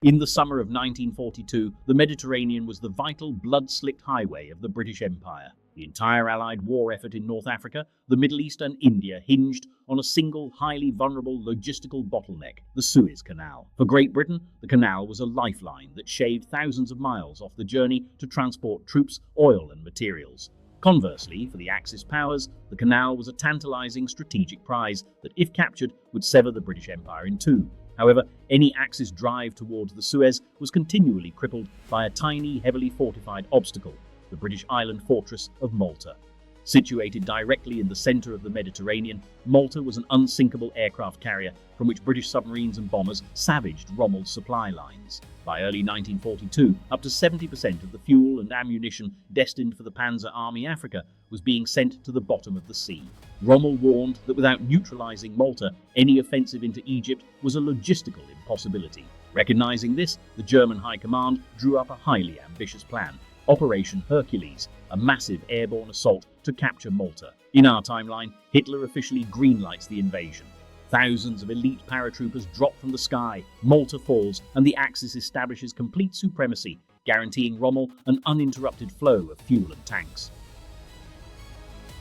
In the summer of 1942, the Mediterranean was the vital, blood-slicked highway of the British Empire. The entire Allied war effort in North Africa, the Middle East and India hinged on a single, highly vulnerable logistical bottleneck, the Suez Canal. For Great Britain, the canal was a lifeline that shaved thousands of miles off the journey to transport troops, oil and materials. Conversely, for the Axis powers, the canal was a tantalizing strategic prize that, if captured, would sever the British Empire in two. However, any Axis drive towards the Suez was continually crippled by a tiny, heavily fortified obstacle, the British island fortress of Malta. Situated directly in the center of the Mediterranean, Malta was an unsinkable aircraft carrier from which British submarines and bombers savaged Rommel's supply lines. By early 1942, up to 70% of the fuel and ammunition destined for the Panzer Army Africa was being sent to the bottom of the sea. Rommel warned that without neutralizing Malta, any offensive into Egypt was a logistical impossibility. Recognizing this, the German High Command drew up a highly ambitious plan, Operation Herkules, a massive airborne assault to capture Malta. In our timeline, Hitler officially greenlights the invasion. Thousands of elite paratroopers drop from the sky, Malta falls, and the Axis establishes complete supremacy, guaranteeing Rommel an uninterrupted flow of fuel and tanks.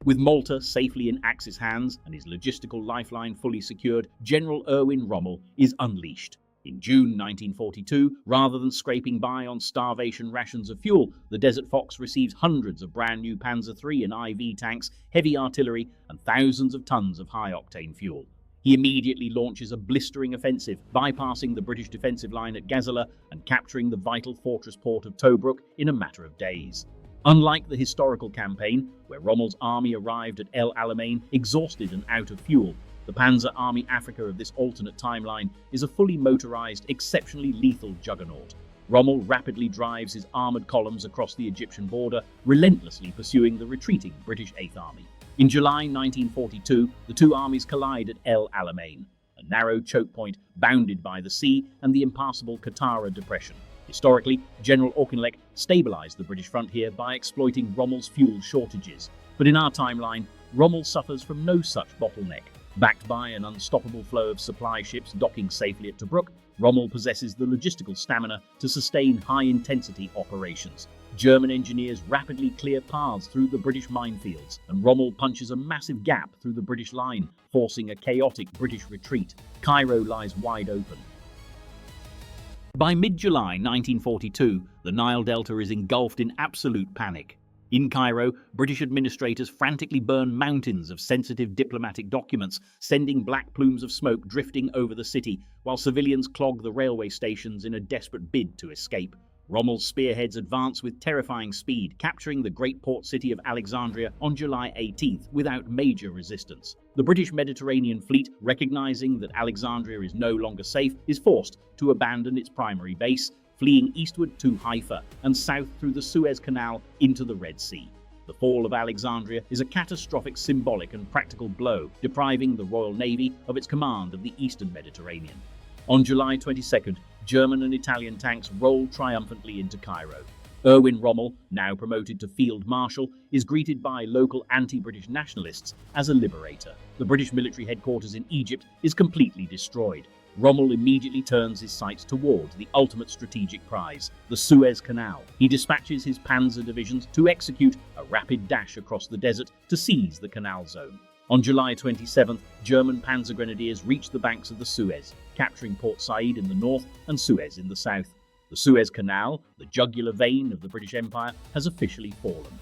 With Malta safely in Axis hands and his logistical lifeline fully secured, General Erwin Rommel is unleashed. In June 1942, rather than scraping by on starvation rations of fuel, the Desert Fox receives hundreds of brand new Panzer III and IV tanks, heavy artillery, and thousands of tons of high-octane fuel. He immediately launches a blistering offensive, bypassing the British defensive line at Gazala and capturing the vital fortress port of Tobruk in a matter of days. Unlike the historical campaign, where Rommel's army arrived at El Alamein exhausted and out of fuel, the Panzer Army Africa of this alternate timeline is a fully motorized, exceptionally lethal juggernaut. Rommel rapidly drives his armored columns across the Egyptian border, relentlessly pursuing the retreating British Eighth Army. In July 1942, the two armies collide at El Alamein, a narrow choke point bounded by the sea and the impassable Qattara Depression. Historically, General Auchinleck stabilized the British front here by exploiting Rommel's fuel shortages. But in our timeline, Rommel suffers from no such bottleneck. Backed by an unstoppable flow of supply ships docking safely at Tobruk, Rommel possesses the logistical stamina to sustain high-intensity operations. German engineers rapidly clear paths through the British minefields, and Rommel punches a massive gap through the British line, forcing a chaotic British retreat. Cairo lies wide open. By mid-July 1942, the Nile Delta is engulfed in absolute panic. In Cairo, British administrators frantically burn mountains of sensitive diplomatic documents, sending black plumes of smoke drifting over the city, while civilians clog the railway stations in a desperate bid to escape. Rommel's spearheads advance with terrifying speed, capturing the great port city of Alexandria on July 18th without major resistance. The British Mediterranean fleet, recognizing that Alexandria is no longer safe, is forced to abandon its primary base, fleeing eastward to Haifa and south through the Suez Canal into the Red Sea. The fall of Alexandria is a catastrophic symbolic and practical blow, depriving the Royal Navy of its command of the eastern Mediterranean. On July 22nd, German and Italian tanks roll triumphantly into Cairo. Erwin Rommel, now promoted to Field Marshal, is greeted by local anti-British nationalists as a liberator. The British military headquarters in Egypt is completely destroyed. Rommel immediately turns his sights toward the ultimate strategic prize, the Suez Canal. He dispatches his Panzer divisions to execute a rapid dash across the desert to seize the canal zone. On July 27th, German Panzer grenadiers reach the banks of the Suez, capturing Port Said in the north and Suez in the south. The Suez Canal, the jugular vein of the British Empire, has officially fallen.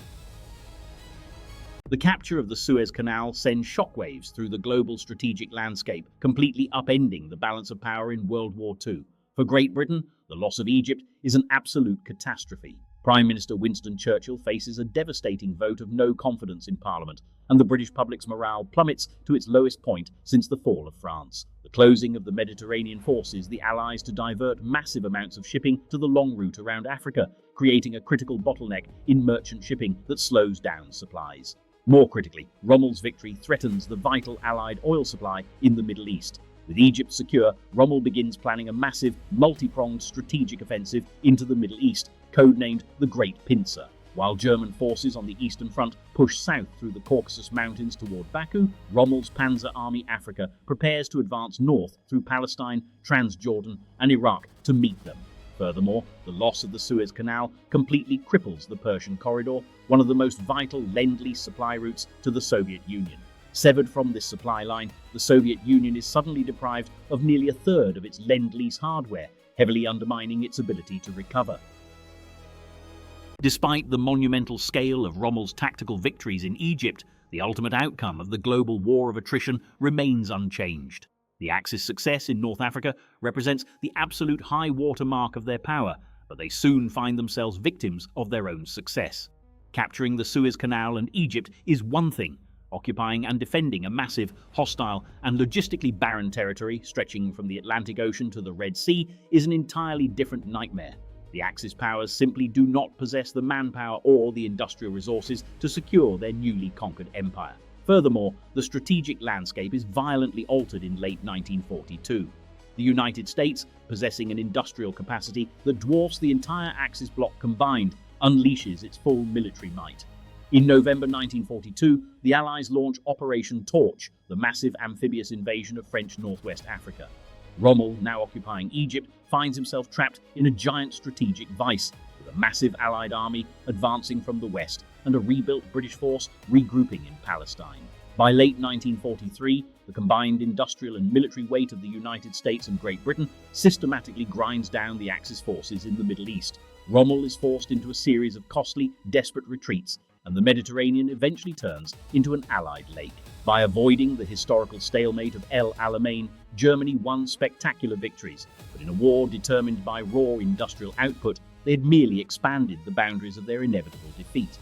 The capture of the Suez Canal sends shockwaves through the global strategic landscape, completely upending the balance of power in World War II. For Great Britain, the loss of Egypt is an absolute catastrophe. Prime Minister Winston Churchill faces a devastating vote of no confidence in Parliament, and the British public's morale plummets to its lowest point since the fall of France. The closing of the Mediterranean forces the Allies to divert massive amounts of shipping to the long route around Africa, creating a critical bottleneck in merchant shipping that slows down supplies. More critically, Rommel's victory threatens the vital Allied oil supply in the Middle East. With Egypt secure, Rommel begins planning a massive, multi-pronged strategic offensive into the Middle East, codenamed the Great Pincer. While German forces on the Eastern Front push south through the Caucasus Mountains toward Baku, Rommel's Panzer Army Africa prepares to advance north through Palestine, Transjordan, and Iraq to meet them. Furthermore, the loss of the Suez Canal completely cripples the Persian corridor, one of the most vital lend-lease supply routes to the Soviet Union. Severed from this supply line, the Soviet Union is suddenly deprived of nearly a third of its lend-lease hardware, heavily undermining its ability to recover. Despite the monumental scale of Rommel's tactical victories in Egypt, the ultimate outcome of the global war of attrition remains unchanged. The Axis success in North Africa represents the absolute high water mark of their power, but they soon find themselves victims of their own success. Capturing the Suez Canal and Egypt is one thing. Occupying and defending a massive, hostile, and logistically barren territory stretching from the Atlantic Ocean to the Red Sea is an entirely different nightmare. The Axis powers simply do not possess the manpower or the industrial resources to secure their newly conquered empire. Furthermore, the strategic landscape is violently altered in late 1942. The United States, possessing an industrial capacity that dwarfs the entire Axis bloc combined, unleashes its full military might. In November 1942, the Allies launch Operation Torch, the massive amphibious invasion of French Northwest Africa. Rommel, now occupying Egypt, finds himself trapped in a giant strategic vice, with a massive Allied army advancing from the west and a rebuilt British force regrouping in Palestine. By late 1943, the combined industrial and military weight of the United States and Great Britain systematically grinds down the Axis forces in the Middle East. Rommel is forced into a series of costly, desperate retreats, and the Mediterranean eventually turns into an Allied lake. By avoiding the historical stalemate of El Alamein, Germany won spectacular victories, but in a war determined by raw industrial output, they had merely expanded the boundaries of their inevitable defeat.